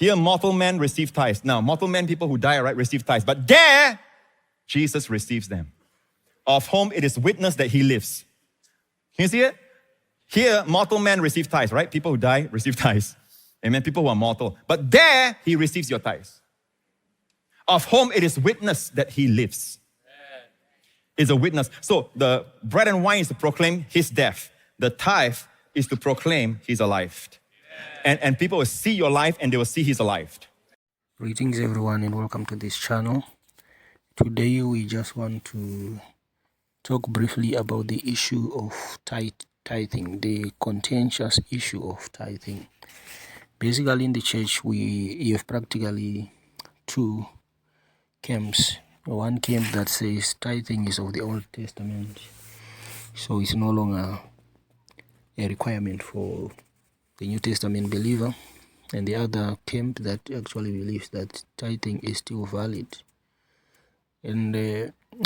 Here, mortal men receive tithes. Now, mortal men, people who die, right, receive tithes. But there, Jesus receives them, of whom it is witness that he lives. Can you see it? Here, mortal men receive tithes, right? People who die receive tithes. Amen. People who are mortal. But there, he receives your tithes. Of whom it is witness that he lives. Is a witness. So the bread and wine is to proclaim his death. The tithe is to proclaim he's alive. And people will see your life and they will see he's alive. Greetings everyone and welcome to this channel. Today we just want to talk briefly about the issue of tithing, the contentious issue of tithing. Basically in the church we have practically two camps. One camp that says tithing is of the Old Testament, so it's no longer a requirement for the New Testament believer, and the other camp that actually believes that tithing is still valid. And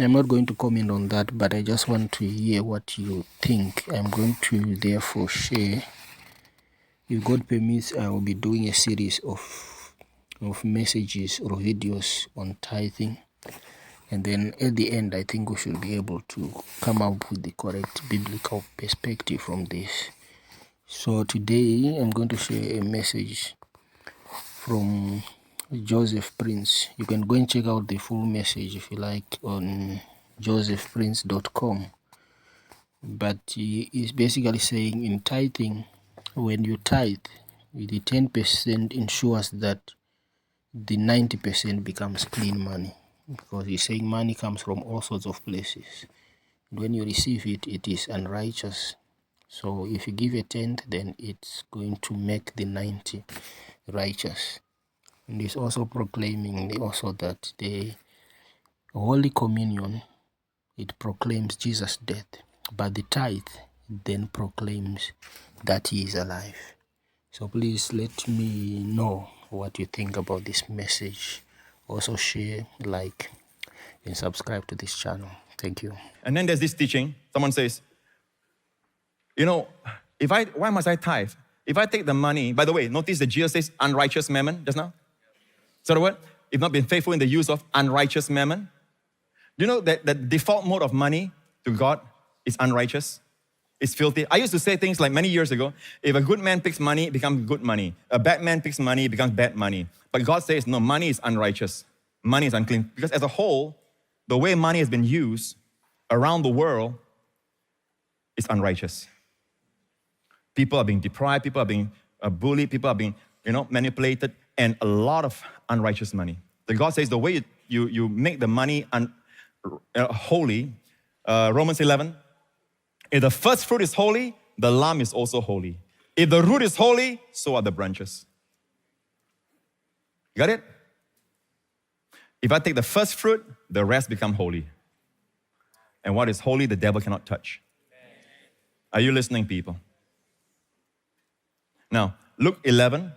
I'm not going to comment on that, but I just want to hear what you think. I'm going to therefore share, if God permits, I will be doing a series of messages or videos on tithing. And then at the end, I think we should be able to come up with the correct biblical perspective from this. So today, I'm going to share a message from Joseph Prince. You can go and check out the full message if you like on josephprince.com. But he is basically saying in tithing, when you tithe, the 10% ensures that the 90% becomes clean money. Because he's saying money comes from all sorts of places. When you receive it, it is unrighteous. So if you give a tenth, then it's going to make the 90 righteous. And he's also proclaiming also that the Holy Communion, it proclaims Jesus' death. But the tithe then proclaims that he is alive. So please let me know what you think about this message. Also share, like, and subscribe to this channel. Thank you. And then there's this teaching. Someone says, you know, why must I tithe? If I take the money, by the way, notice that Jesus says unrighteous mammon just now. Is that a word? If not been faithful in the use of unrighteous mammon. Do you know that the default mode of money to God is unrighteous? It's filthy. I used to say things like many years ago, if a good man picks money, it becomes good money. A bad man picks money, it becomes bad money. But God says, no, money is unrighteous. Money is unclean. Because as a whole, the way money has been used around the world is unrighteous. People are being deprived, people are being bullied, people are being, manipulated, and a lot of unrighteous money. So God says the way you make the money holy, Romans 11, if the first fruit is holy, the lamb is also holy. If the root is holy, so are the branches. You got it? If I take the first fruit, the rest become holy. And what is holy, the devil cannot touch. Are you listening, people? Now, Luke 11.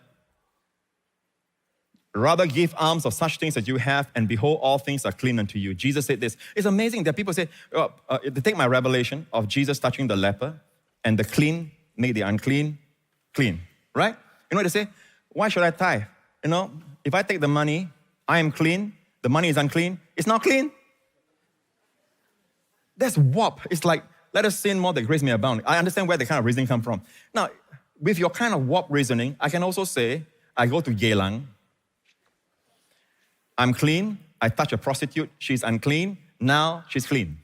Rather give alms of such things that you have, and behold, all things are clean unto you. Jesus said this. It's amazing that people say, they take my revelation of Jesus touching the leper, and the clean make the unclean clean, right? You know what they say? Why should I tithe? If I take the money, I am clean, the money is unclean, it's not clean. That's warp. It's like, let us sin more that grace may abound. I understand where the kind of reasoning come from. Now, with your kind of warp reasoning, I can also say, I go to Geylang, I'm clean, I touch a prostitute, she's unclean, now she's clean.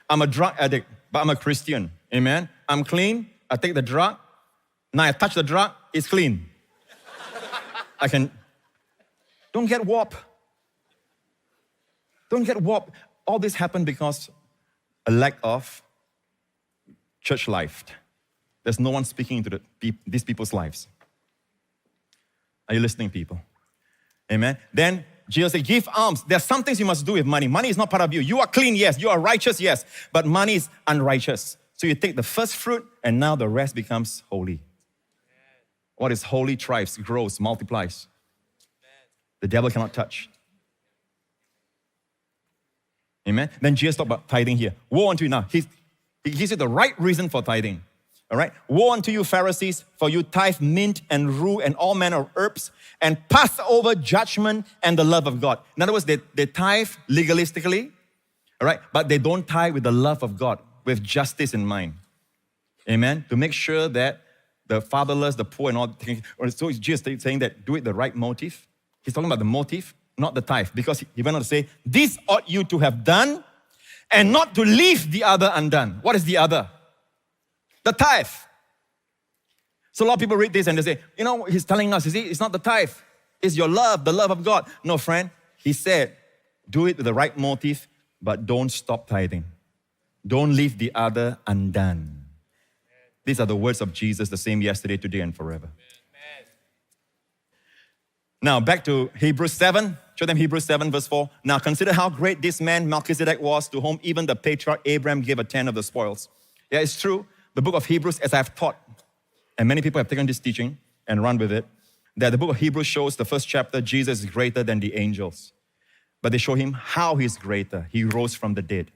I'm a drug addict, but I'm a Christian, amen? I'm clean, I take the drug, now I touch the drug, it's clean. Don't get warped. Don't get warped. All this happened because a lack of church life. There's no one speaking into these people's lives. Are you listening, people? Amen. Then Jesus said, give alms. There are some things you must do with money. Money is not part of you. You are clean, yes. You are righteous, yes. But money is unrighteous. So you take the first fruit, and now the rest becomes holy. What is holy thrives, grows, multiplies. The devil cannot touch. Amen. Then Jesus talked about tithing here. Woe unto you now. He gives you the right reason for tithing. All right? Woe unto you, Pharisees, for you tithe mint and rue and all manner of herbs and pass over judgment and the love of God. In other words, they tithe legalistically, all right? But they don't tithe with the love of God, with justice in mind. Amen? To make sure that the fatherless, the poor, and all. So it's just saying that do it the right motive. He's talking about the motive, not the tithe. Because he went on to say, this ought you to have done and not to leave the other undone. What is the other? The tithe. So a lot of people read this and they say, he's telling us, it's not the tithe. It's your love, the love of God. No, friend. He said, do it with the right motive, but don't stop tithing. Don't leave the other undone. These are the words of Jesus, the same yesterday, today, and forever. Amen. Now, back to Hebrews 7. Show them Hebrews 7, verse 4. Now, consider how great this man Melchizedek was, to whom even the patriarch Abraham gave a tenth of the spoils. Yeah, it's true. The book of Hebrews, as I've taught, and many people have taken this teaching and run with it, that the book of Hebrews shows the first chapter, Jesus is greater than the angels. But they show him how he's greater. He rose from the dead.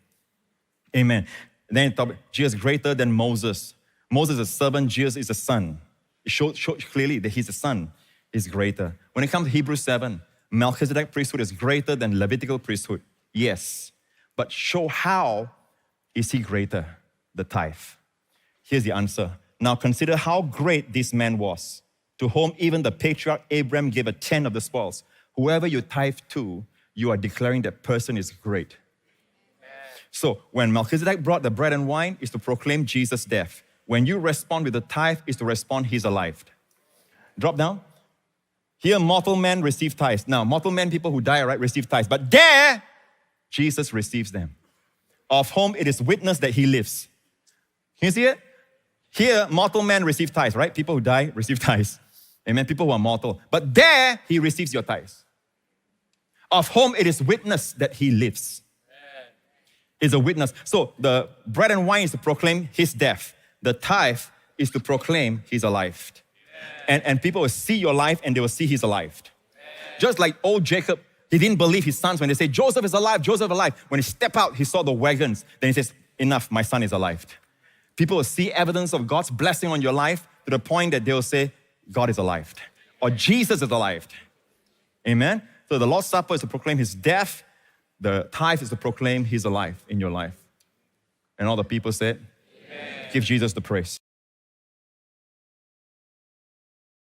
Amen. And then Jesus is greater than Moses. Moses is a servant, Jesus is a son. It shows clearly that he's a son. He's greater. When it comes to Hebrews 7, Melchizedek priesthood is greater than Levitical priesthood. Yes. But show how is he greater? The tithe. Here's the answer. Now consider how great this man was, to whom even the patriarch Abraham gave a tenth of the spoils. Whoever you tithe to, you are declaring that person is great. Amen. So when Melchizedek brought the bread and wine, is to proclaim Jesus' death. When you respond with the tithe, is to respond he's alive. Drop down. Here, mortal men receive tithes. Now, mortal men, people who die, right, receive tithes. But there, Jesus receives them, of whom it is witnessed that he lives. Can you see it? Here, mortal men receive tithes, right? People who die receive tithes. Amen. People who are mortal. But there, he receives your tithes. Of whom it is witnessed that he lives. Is a witness. So the bread and wine is to proclaim his death. The tithe is to proclaim he's alive. And people will see your life and they will see he's alive. Just like old Jacob, he didn't believe his sons when they say, Joseph is alive, Joseph alive. When he stepped out, he saw the wagons. Then he says, enough, my son is alive. People will see evidence of God's blessing on your life to the point that they'll say, God is alive. Or Jesus is alive. Amen? So the Lord's Supper is to proclaim his death. The tithe is to proclaim he's alive in your life. And all the people said, Amen. Give Jesus the praise.